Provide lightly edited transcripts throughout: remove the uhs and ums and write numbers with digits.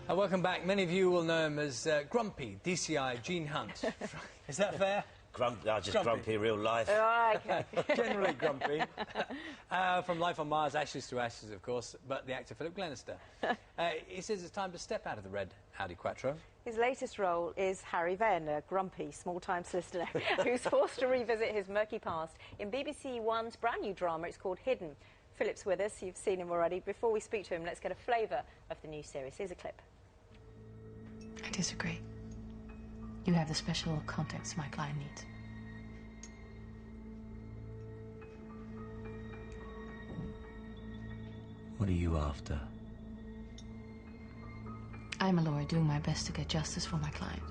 Welcome back. Many of you will know him as Grumpy, DCI, Gene Hunt. Is that fair? Grumpy in real life. Oh, okay. Generally grumpy. From Life on Mars, Ashes to Ashes, of course, but the actor Philip Glenister. He says it's time to step out of the red Audi Quattro. His latest role is Harry Venn, a grumpy, small-time solicitor who's forced to revisit his murky past in BBC One's brand new drama. It's called Hidden. Philip's with us. You've seen him already. Before we speak to him, let's get a flavour of the new series. Here's a clip. I disagree. You have the special context my client needs. What are you after? I'm a lawyer doing my best to get justice for my client.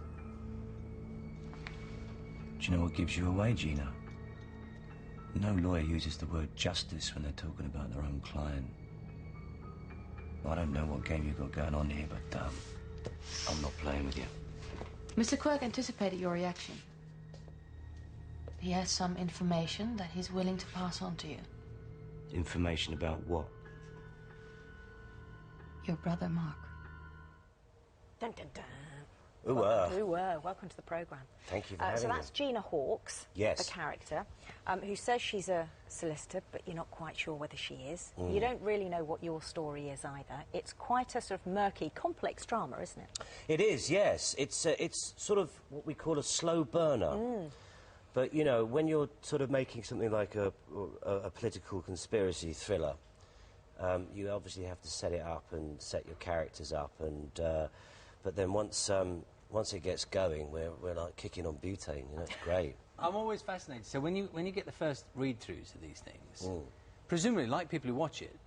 Do you know what gives you away, Gina? No lawyer uses the word justice when they're talking about their own client. I don't know what game you've got going on here, but I'm not playing with you. Mr. Quirk anticipated your reaction. He has some information that he's willing to pass on to you. Information about what? Your brother, Mark. Dun, dun, dun. Welcome to the programme. Thank you for having me. So that's Gina Hawkes, yes, the character, who says she's a solicitor, but you're not quite sure whether she is. You don't really know what your story is either. It's quite a sort of murky, complex drama, isn't it? It is, yes. It's sort of what we call a slow burner. But, you know, when you're sort of making something like a political conspiracy thriller, you obviously have to set it up and set your characters up, and but then once it gets going, we're like kicking on butane. You know, it's great. I'm always fascinated. So when you get the first read-throughs of these things, presumably, like people who watch it,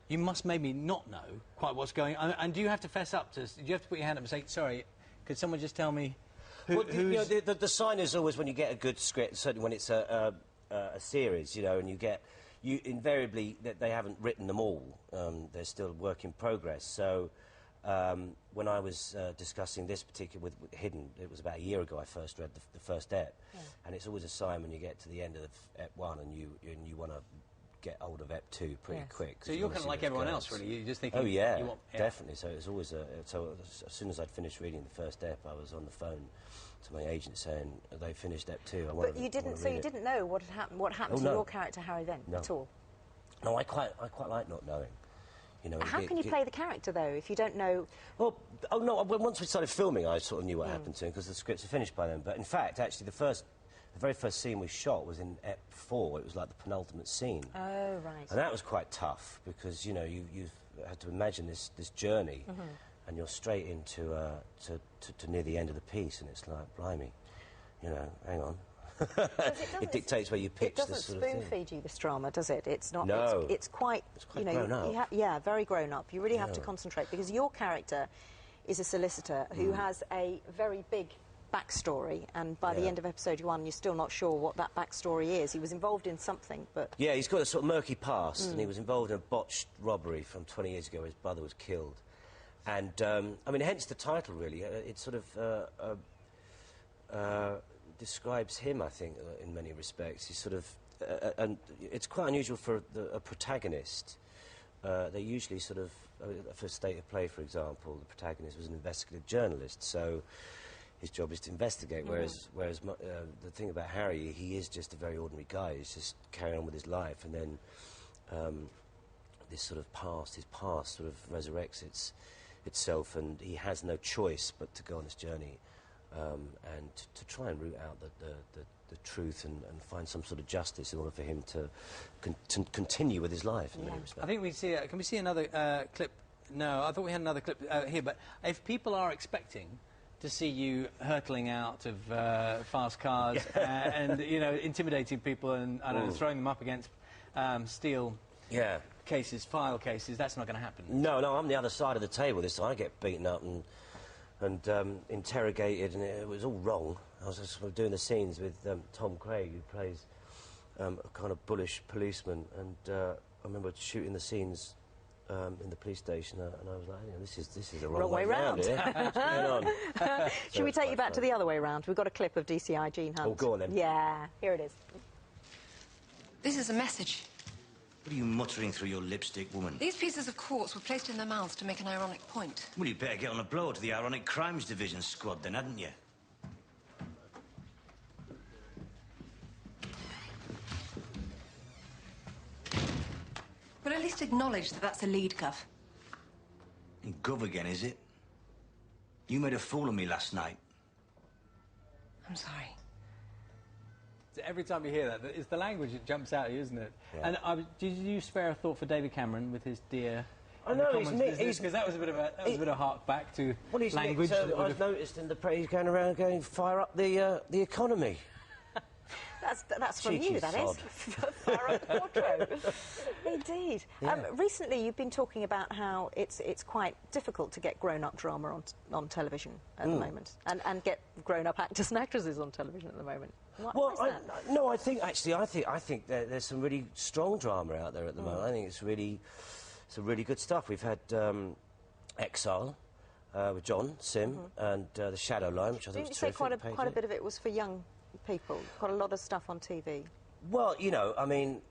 you must maybe not know quite what's going on. And do you have to fess up to? Do you have to put your hand up and say, "Sorry, could someone just tell me?" Well, you know, the sign is always when you get a good script, certainly when it's a series, you know, and you invariably they haven't written them all. They're still work in progress. So when I was discussing this particular with Hidden, it was about a year ago I first read the first ep, and it's always a sign when you get to the end of ep 1 and you want to get hold of ep 2 pretty quick. So you're kind of like everyone else, really. You're just thinking. Oh yeah, definitely. So it's always so as soon as I'd finished reading the first ep, I was on the phone to my agent saying they finished ep 2. But you didn't. So you didn't know what had happened. What happened to your character Harry Venn at all? No, I quite like not knowing. You know, how can you play the character though if you don't know? Well, oh no. Once we started filming, I sort of knew what happened to him because the scripts are finished by then. But in fact, actually, the very first scene we shot was in ep 4. It was like the penultimate scene. Oh right. And that was quite tough because you know you had to imagine this journey, and you're straight into to near the end of the piece, and it's like blimey, you know, hang on. It dictates where you pitch this sort of thing. It doesn't spoon-feed you, this drama, does it? It's not. No. It's quite you know, grown up. Yeah, very grown up. You really have to concentrate because your character is a solicitor who has a very big backstory, and by the end of episode 1, you're still not sure what that backstory is. He was involved in something, but yeah, he's got a sort of murky past, and he was involved in a botched robbery from 20 years ago. Where his brother was killed, and I mean, hence the title. Really, it sort of describes him, I think, in many respects. He's sort of, and it's quite unusual for a protagonist. They usually sort of, for State of Play, for example, the protagonist was an investigative journalist, so his job is to investigate. Whereas the thing about Harry, he is just a very ordinary guy. He's just carrying on with his life, and then this sort of his past sort of resurrects itself, and he has no choice but to go on this journey. And to try and root out the truth and find some sort of justice in order for him to continue with his life in many respects. I think we see. Can we see another clip? No, I thought we had another clip here. But if people are expecting to see you hurtling out of fast cars and you know intimidating people and I don't know, throwing them up against steel file cases, that's not going to happen. No, I'm the other side of the table this time. I get beaten up and interrogated, and it was all wrong. I was just doing the scenes with Tom Craig, who plays a kind of bullish policeman, and I remember shooting the scenes in the police station, and I was like, this is the wrong way round here. What's going on? Should we take you back to the other way round? We've got a clip of DCI Gene Hunt. Oh, go on then. Yeah, here it is. This is a message. What are you muttering through your lipstick, woman? These pieces of quartz were placed in their mouths to make an ironic point. Well, you'd better get on a blow to the Ironic Crimes Division squad then, hadn't you? But at least acknowledge that that's a lead, Gov. And Gov again, is it? You made a fool of me last night. I'm sorry. Every time you hear that, it's the language that jumps out at you, isn't it? Yeah. And did you spare a thought for David Cameron with his dear... I know, he's because that was a bit of a hark back to language. I've noticed in the press he's going around going, fire up the economy. That's from Cheeky you, that sod. is. Fire up the wardrobe. Indeed. Yeah. Recently, you've been talking about how it's quite difficult to get grown-up drama on television at the moment, and get grown-up actors and actresses on television at the moment. Why is that? No, I think there's some really strong drama out there at the moment. I think it's some really good stuff. We've had Exile with John Sim and The Shadow Line, which I think was terrific. Didn't you say quite a bit of it was for young people? Got a lot of stuff on TV. Well, you know, I mean,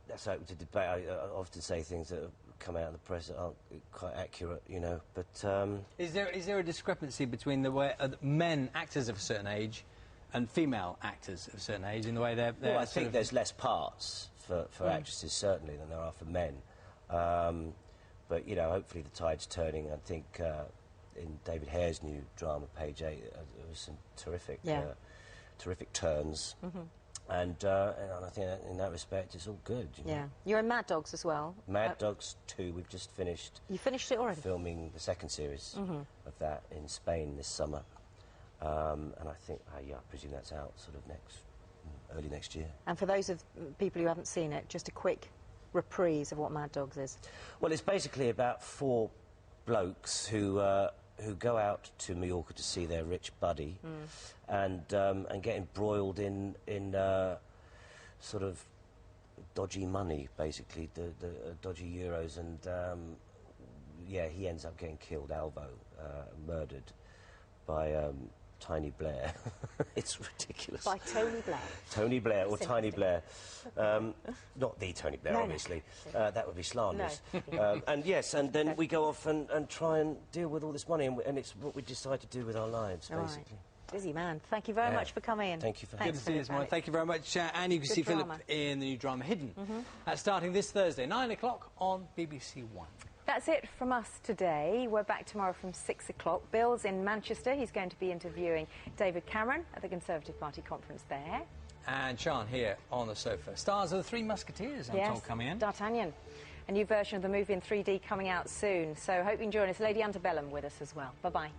that's open to debate. I often say things that have come out in the press that aren't quite accurate, you know, but... Is there a discrepancy between the way men, actors of a certain age, and female actors of a certain age in the way they're Well, I think there's less parts for actresses, certainly, than there are for men. But, you know, hopefully the tide's turning. I think in David Hare's new drama, Page 8, there was some terrific turns. And I think in that respect, it's all good. You know? You're in Mad Dogs as well. Mad Dogs 2, we've just finished... You finished it already? Filming the second series of that in Spain this summer. And I think, I presume that's out sort of early next year. And for those of people who haven't seen it, just a quick reprise of what Mad Dogs is. Well, it's basically about 4 blokes who go out to Mallorca to see their rich buddy and get embroiled in sort of dodgy money, basically, the dodgy euros, and he ends up getting killed, Alvo, murdered by Tiny Blair. It's ridiculous. By Tony Blair. Tony Blair, or Tiny Blair. Not the Tony Blair, obviously. That would be slanderous. And yes, and then we go off and try and deal with all this money, and it's what we decide to do with our lives, basically. Right. Busy man. Thank you very much for coming in. Thank you for having me. Good to see you this morning. Thank you very much. And you can see Philip in the new drama Hidden, starting this Thursday, 9 o'clock on BBC One. That's it from us today. We're back tomorrow from 6 o'clock. Bill's in Manchester. He's going to be interviewing David Cameron at the Conservative Party conference there. And Sean here on the sofa. Stars of the Three Musketeers, I'm told, coming in. D'Artagnan. A new version of the movie in 3D coming out soon. So hope you can join us. Lady Antebellum with us as well. Bye-bye.